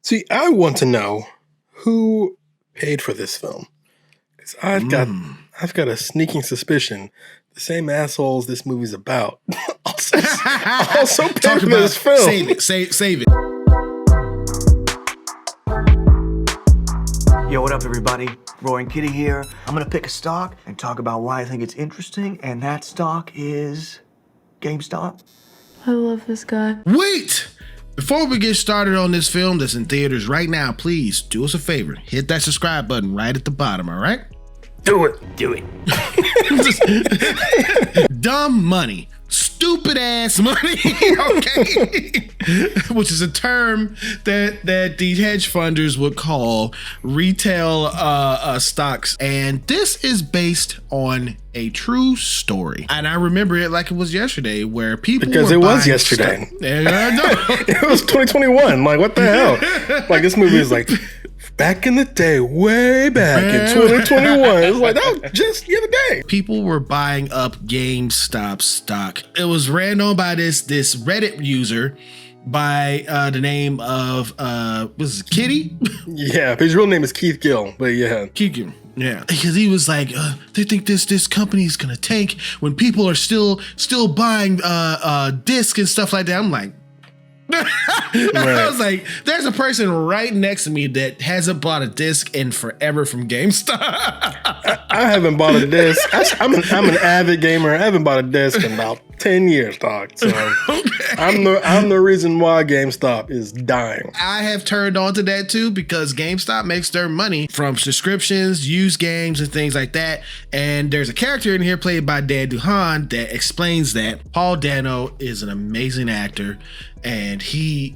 See, I want to know who paid for this film. Because I've got a sneaking suspicion the same assholes this movie's about also paid for this film. Save it. Yo, what up, everybody? Roaring Kitty here. I'm gonna pick a stock and talk about why I think it's interesting, and that stock is GameStop. I love this guy. Wait! Before we get started on this film that's in theaters right now, please do us a favor. Hit that subscribe button right at the bottom, all right? Do it. Dumb money. Stupid ass money, okay? Which is a term that the hedge funders would call retail stocks. And this is based on a true story. And I remember it like it was yesterday, where people Because were it was buying yesterday. Stuff. It was 2021. Like, what the hell? Like, this movie is like, back in the day, way back in 2021. It was like, that was just the other day. People were buying up GameStop stock. It was ran on by this Reddit user by the name of was it Kitty? Yeah, his real name is Keith Gill, but yeah. Keith Gill. Yeah, because he was like, they think this company is gonna tank when people are still buying discs and stuff like that. I'm like, right. I was like, there's a person right next to me that hasn't bought a disc in forever from GameStop. I haven't bought a disc. I'm an avid gamer. I haven't bought a disc in about 10 years, dog. So okay. I'm the reason why GameStop is dying. I have turned on to that too, because GameStop makes their money from subscriptions, used games, and things like that. And there's a character in here played by Dan Duhan that explains that Paul Dano is an amazing actor, and he's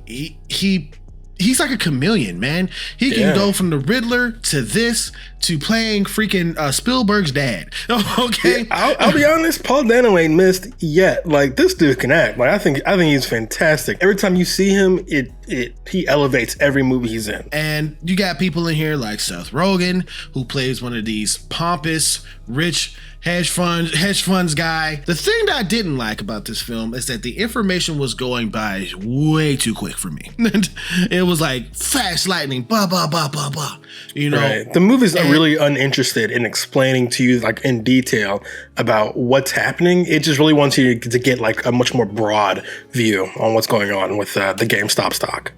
like a chameleon, man. He can go from the Riddler to this to playing freaking Spielberg's dad. Okay, yeah, I'll be honest. Paul Dano ain't missed yet. Like, this dude can act. Like, I think he's fantastic. Every time you see him, he elevates every movie he's in. And you got people in here like Seth Rogen, who plays one of these pompous, rich hedge funds guy. The thing that I didn't like about this film is that the information was going by way too quick for me. It was like fast lightning, blah blah blah blah blah. You know, right. The movie's really uninterested in explaining to you, like, in detail about what's happening. It just really wants you to get like a much more broad view on what's going on with the GameStop stock.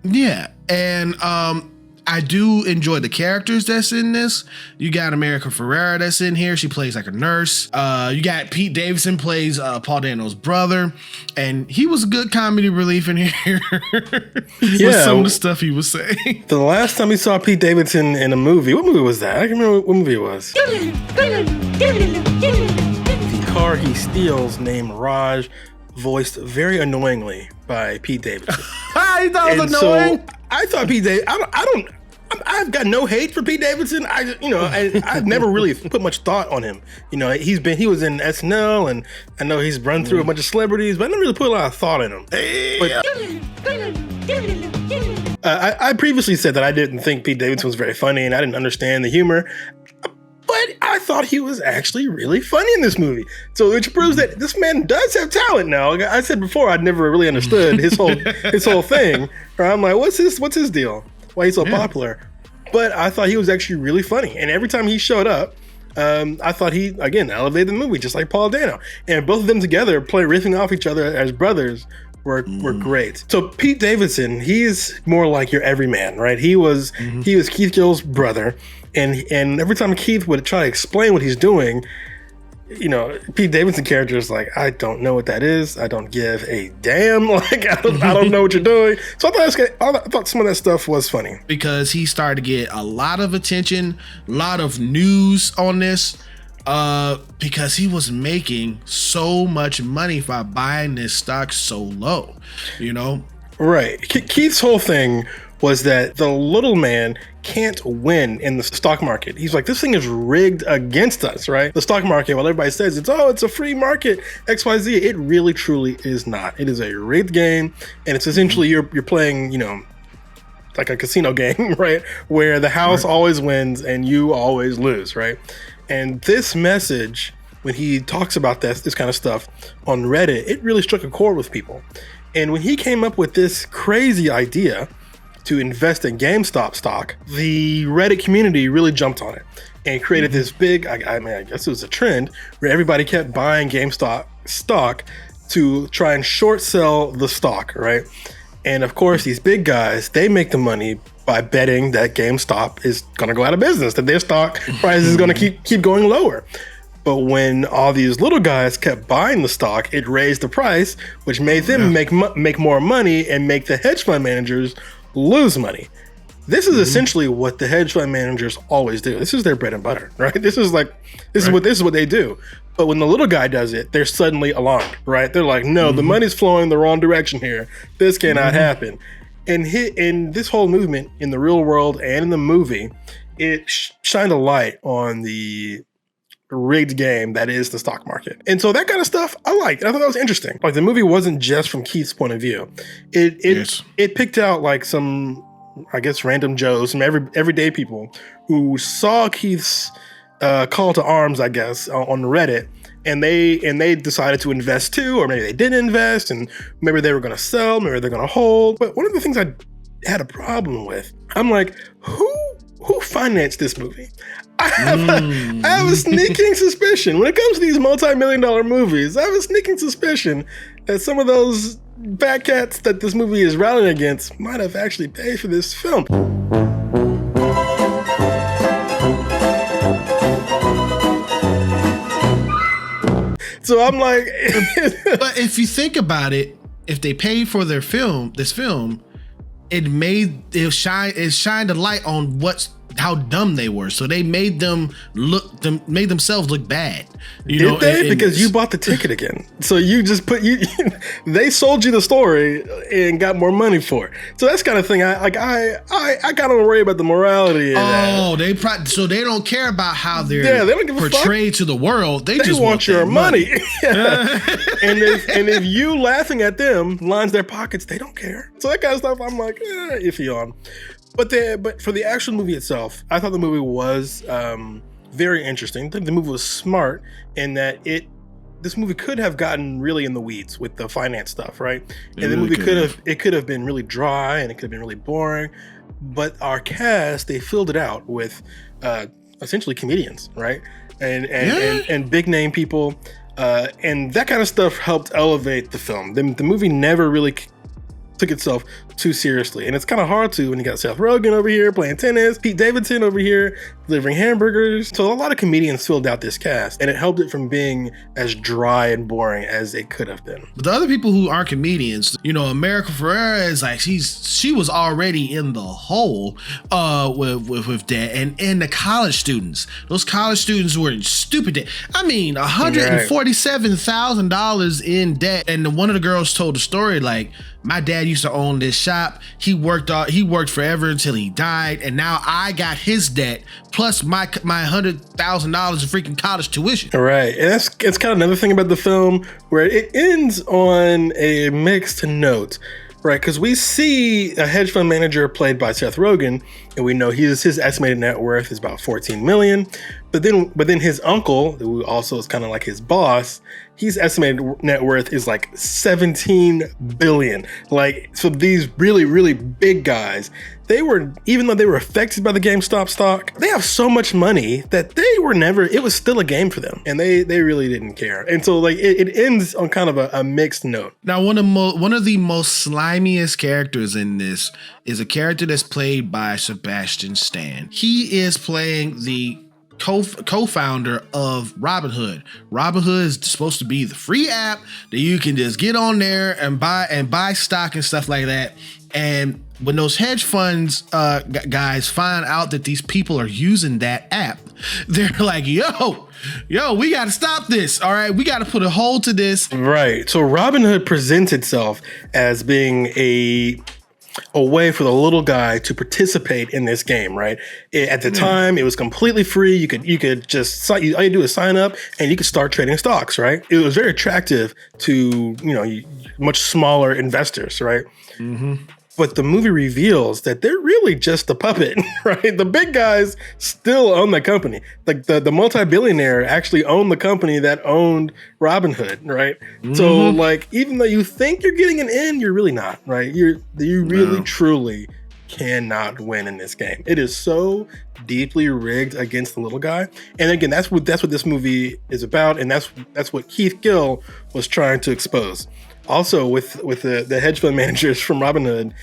Yeah, and I do enjoy the characters that's in this. You got America Ferrera that's in here. She plays like a nurse. You got Pete Davidson plays Paul Dano's brother, and he was a good comedy relief in here. With some of the stuff he was saying. The last time we saw Pete Davidson in a movie, what movie was that? I can't remember what movie it was. The car he steals, named Raj, voiced very annoyingly by Pete Davidson. I thought it was annoying. So I thought Pete Davidson. I've got no hate for Pete Davidson. I've never really put much thought on him. You know, he was in SNL, and I know he's run through a bunch of celebrities, but I never really put a lot of thought in him. I previously said that I didn't think Pete Davidson was very funny, and I didn't understand the humor. But I thought he was actually really funny in this movie. So, which proves that this man does have talent now. Like I said before, I'd never really understood his whole thing. Or I'm like, what's his deal? Why he's so popular? But I thought he was actually really funny. And every time he showed up, I thought he, again, elevated the movie, just like Paul Dano. And both of them together, riffing off each other as brothers, were great. So Pete Davidson, he's more like your everyman, right? He was Keith Gill's brother. And every time Keith would try to explain what he's doing, you know, Pete Davidson character is like, I don't know what that is. I don't give a damn. Like, I don't know what you're doing. So I thought some of that stuff was funny. Because he started to get a lot of attention, a lot of news on this, because he was making so much money by buying this stock so low, you know? Right. Keith's whole thing was that the little man can't win in the stock market. He's like, this thing is rigged against us, right? The stock market, while everybody says it's a free market, XYZ, it really truly is not. It is a rigged game, and it's essentially you're playing, you know, like a casino game, right? Where the house always wins and you always lose, right? And this message, when he talks about this kind of stuff on Reddit, it really struck a chord with people. And when he came up with this crazy idea to invest in GameStop stock, the Reddit community really jumped on it and created this big, I guess it was a trend where everybody kept buying GameStop stock to try and short sell the stock, right? And of course, these big guys, they make the money by betting that GameStop is going to go out of business, that their stock price is going to keep going lower. But when all these little guys kept buying the stock, it raised the price, which made them make more money and make the hedge fund managers lose money. This is essentially what the hedge fund managers always do. This is their bread and butter, right? This is what they do. But when the little guy does it, they're suddenly alarmed, right? They're like, no, the money's flowing the wrong direction here. This cannot happen. And in this whole movement in the real world and in the movie, it shined a light on the rigged game that is the stock market. And so that kind of stuff I liked. I thought that was interesting. Like, the movie wasn't just from Keith's point of view. It picked out like some, I guess, random Joes, some everyday people who saw Keith's call to arms, I guess, on Reddit, and they decided to invest too, or maybe they didn't invest, and maybe they were going to sell, maybe they're going to hold. But one of the things I had a problem with, I'm like, who financed this movie? I have a sneaking suspicion when it comes to these multi-million-dollar movies. I have a sneaking suspicion that some of those fat cats that this movie is rallying against might have actually paid for this film. So I'm like, but if you think about it, if they paid for this film, it shined a light on how dumb they were. So they made themselves look bad. Did they? Because you bought the ticket again. So you just they sold you the story and got more money for it. So that's kind of thing. I kind of worry about the morality. Oh, so they don't care about how they're they don't give a portrayed to the world. They just want your money. And if you laughing at them lines their pockets, they don't care. So that kind of stuff, I'm like, iffy on. But for the actual movie itself, I thought the movie was very interesting. I think the movie was smart in that this movie could have gotten really in the weeds with the finance stuff, right? And the movie could have been really dry and it could have been really boring. But our cast, they filled it out with essentially comedians, right? And big name people, and that kind of stuff helped elevate the film. The movie never really took itself too seriously, and it's kind of hard to when you got Seth Rogen over here playing tennis, Pete Davidson over here delivering hamburgers. So a lot of comedians filled out this cast, and it helped it from being as dry and boring as it could have been. But the other people who aren't comedians, America Ferrera is like, she was already in the hole with debt, and the college students, those college students were in stupid debt. I mean, $147,000 in debt, and one of the girls told the story like, my dad used to own this shop. He worked forever until he died, and now I got his debt plus my $100,000 of freaking college tuition. Right, and it's kind of another thing about the film where it ends on a mixed note, right? Because we see a hedge fund manager played by Seth Rogen, and we know his estimated net worth is about $14 million. But then his uncle, who also is kind of like his boss, his estimated net worth is like $17 billion. Like, so these really, really big guys, even though they were affected by the GameStop stock, they have so much money that it was still a game for them. And they really didn't care. And so like it ends on kind of a mixed note. Now, one of the most slimiest characters in this is a character that's played by Sebastian Stan. He is playing the co-founder of Robinhood. Robinhood is supposed to be the free app that you can just get on there and buy stock and stuff like that. And when those hedge funds guys find out that these people are using that app, they're like, yo, we got to stop this. All right, we got to put a hold to this. Right. So Robinhood presents itself as being a way for the little guy to participate in this game, right? At the time, it was completely free. You could just all you do is sign up and you could start trading stocks, right? It was very attractive to much smaller investors, right? Mm-hmm. But the movie reveals that they're really just a puppet, right? The big guys still own the company. Like the multi-billionaire actually owned the company that owned Robinhood, right? Mm-hmm. So like, even though you think you're getting an in, you're really not, right? You really truly cannot win in this game. It is so deeply rigged against the little guy. And again, that's what this movie is about, and that's what Keith Gill was trying to expose. Also, with the hedge fund managers from Robinhood,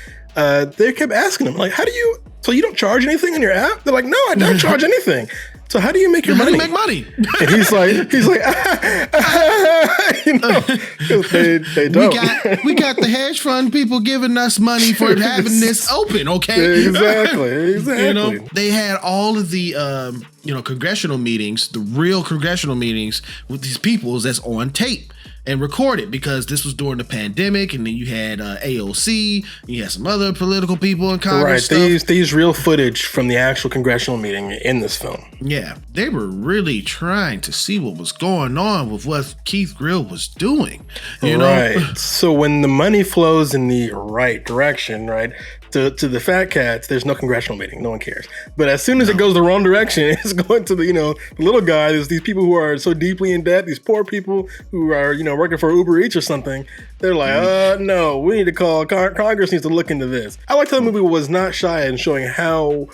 they kept asking him, like, so you don't charge anything on your app? They're like, no, I don't charge anything. So how do you make your money? How do you make money? And he's like, you know, 'cause they don't. We got the hedge fund people giving us money for having this open, okay? Exactly. You know, they had all of the congressional meetings, the real congressional meetings with these people that's on tape and recorded, because this was during the pandemic, and then you had AOC, and you had some other political people in Congress. Right, they used real footage from the actual congressional meeting in this film. Yeah, they were really trying to see what was going on with what Keith Gill was doing. You know? Right. So when the money flows in the right direction, right, to the fat cats, there's no congressional meeting. No one cares. But as soon as it goes the wrong direction, it's going to the little guy. There's these people who are so deeply in debt. These poor people who are working for Uber Eats or something. They're like, no, we need to call Congress needs to look into this. I liked how the movie was not shy in showing how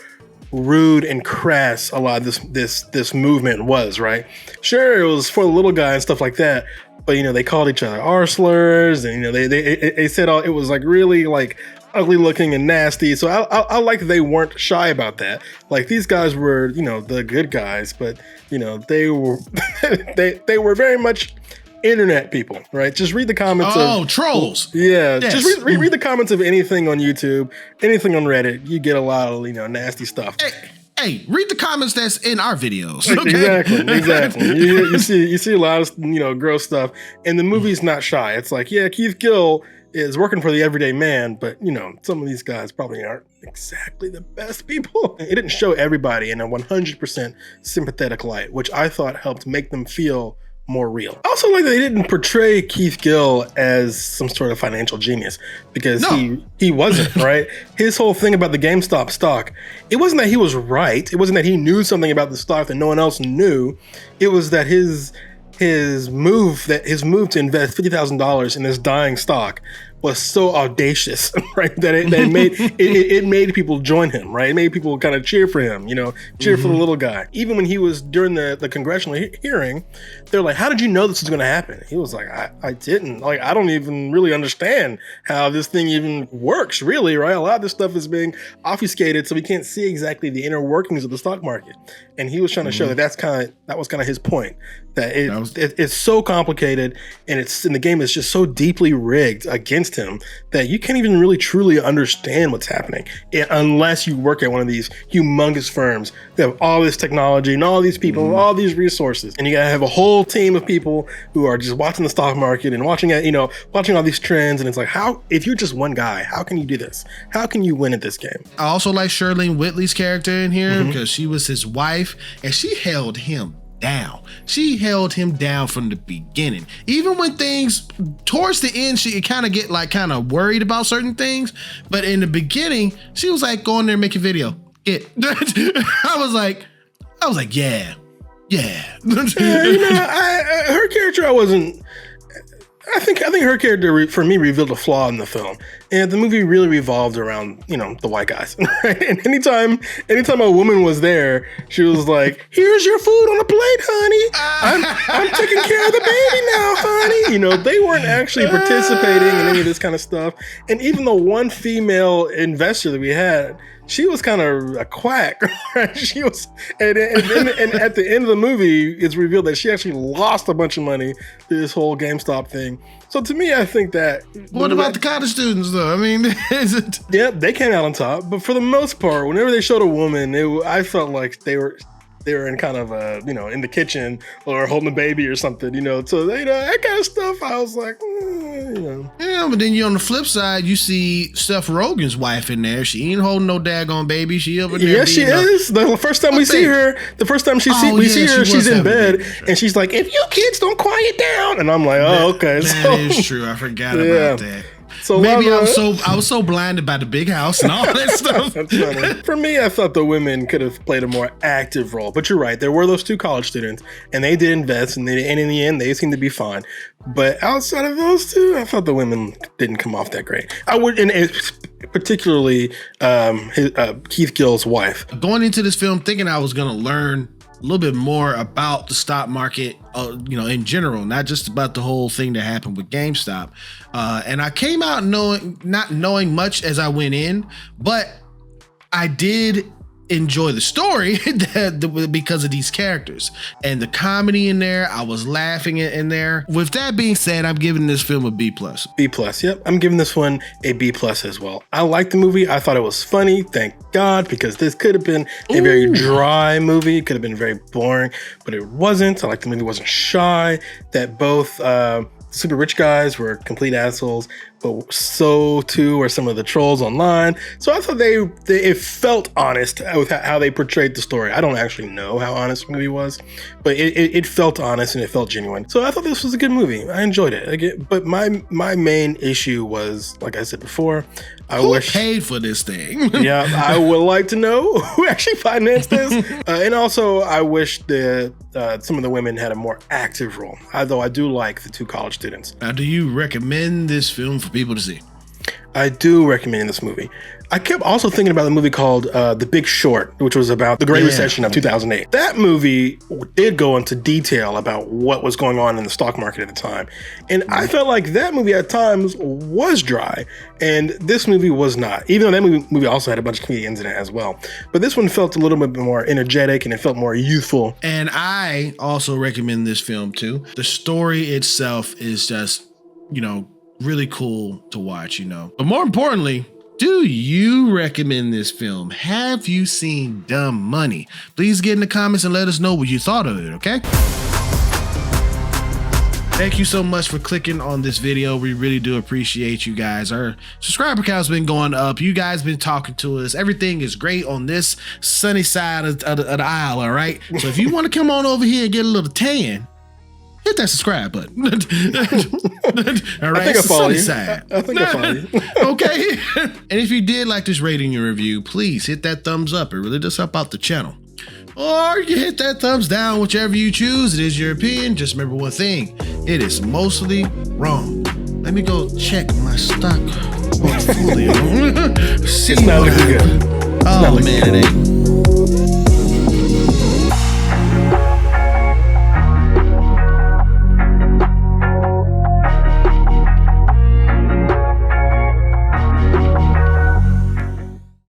rude and crass a lot of this movement was. Right? Sure, it was for the little guy and stuff like that. But they called each other R slurs, and they said it was like really like ugly looking and nasty. So I like that they weren't shy about that. Like, these guys were the good guys, but they were they were very much internet people, right? Just read the comments. Trolls. Yeah, yes. Just read the comments of anything on YouTube, anything on Reddit. You get a lot of nasty stuff. Hey, read the comments that's in our videos. Okay? Exactly. You see a lot of gross stuff, and the movie's not shy. It's like, yeah, Keith Gill is working for the everyday man, but some of these guys probably aren't exactly the best people. It didn't show everybody in a 100% sympathetic light, which I thought helped make them feel more real. I also like that they didn't portray Keith Gill as some sort of financial genius, because he wasn't, right? His whole thing about the GameStop stock, it wasn't that he was right. It wasn't that he knew something about the stock that no one else knew. It was that his move to invest $50,000 in this dying stock was so audacious, right? That it made people join him, right? It made people kind of cheer for him, cheer for the little guy. Even when he was during the congressional hearing, they're like, "How did you know this was going to happen?" He was like, "I didn't. Like, I don't even really understand how this thing even works, really, right? A lot of this stuff is being obfuscated, so we can't see exactly the inner workings of the stock market." And he was trying to show that was kind of his point, that it's so complicated, and the game is just so deeply rigged against him that you can't even really truly understand what's happening unless you work at one of these humongous firms that have all this technology and all these people and all these resources, and you gotta have a whole team of people who are just watching the stock market and watching all these trends. And it's like, if you're just one guy, how can you do this? How can you win at this game? I also like Shirlene Whitley's character in here, because she was his wife, and she held him down. She held him down from the beginning. Even when things towards the end, she kind of worried about certain things, but in the beginning, she was like, "Go in there and make a video." I was like, yeah. Her character, I think her character for me revealed a flaw in the film, and the movie really revolved around the white guys. Right? And anytime a woman was there, she was like, "Here's your food on a plate, honey. I'm taking care of the baby now, honey." They weren't actually participating in any of this kind of stuff. And even the one female investor that we had, she was kind of a quack. Right? She was, and at the end of the movie, it's revealed that she actually lost a bunch of money through this whole GameStop thing. So to me, I think that. What about the college students, though? I mean, is it? Yeah, they came out on top. But for the most part, whenever they showed a woman, I felt like they were in kind of in the kitchen or holding a baby or something, so that kind of stuff. I was like, Yeah, but then on the flip side, you see Seth Rogen's wife in there. She ain't holding no daggone baby. She over there. Yes, she is. The first time we see her, we see her, she's in bed, and she's like, "If you kids don't quiet down," and I'm like, "Oh, okay." That is true. I forgot about that. So maybe while I was so blinded by the big house and all that stuff. That's funny. For me, I thought the women could have played a more active role. But you're right. There were those two college students, and they did invest, and in the end, they seemed to be fine. But outside of those two, I thought the women didn't come off that great. I would, and particularly Keith Gill's wife. Going into this film thinking I was going to learn a little bit more about the stock market, in general, not just about the whole thing that happened with GameStop. And I came out not knowing much as I went in, but I did enjoy the story because of these characters and the comedy in there. I was laughing in there. With that being said, I'm giving this film a B+. B+, yep. I'm giving this one a B+ as well. I liked the movie. I thought it was funny, thank God, because this could have been a very dry movie. It could have been very boring, but it wasn't. I like the movie wasn't shy, that both super rich guys were complete assholes, but so too are some of the trolls online. So I thought it felt honest with how they portrayed the story. I don't actually know how honest the movie was, but it felt honest and it felt genuine. So I thought this was a good movie. I enjoyed it. But my main issue was, like I said before, Who paid for this thing? Yeah, I would like to know who actually financed this. And also, I wish some of the women had a more active role, although I do like the two college students. Now, do you recommend this film for people to see? I do recommend this movie. I kept also thinking about the movie called The Big Short, which was about the Great Recession of 2008. That movie did go into detail about what was going on in the stock market at the time. And I felt like that movie at times was dry, and this movie was not, even though that movie also had a bunch of comedians in it as well. But this one felt a little bit more energetic and it felt more youthful. And I also recommend this film too. The story itself is just, really cool to watch, But more importantly, do you recommend this film? Have you seen Dumb Money? Please get in the comments and let us know what you thought of it, okay? Thank you so much for clicking on this video. We really do appreciate you guys. Our subscriber count's been going up. You guys been talking to us. Everything is great on this sunny side of the aisle, all right? So if you want to come on over here and get a little tan, hit that subscribe button. All right, I think I follow you. I think I follow you. Okay. And if you did like this rating and review, please hit that thumbs up. It really does help out the channel. Or you hit that thumbs down, whichever you choose. It is your opinion. Just remember one thing. It is mostly wrong. Let me go check my stock portfolio. It's not looking good. Oh, man, it ain't.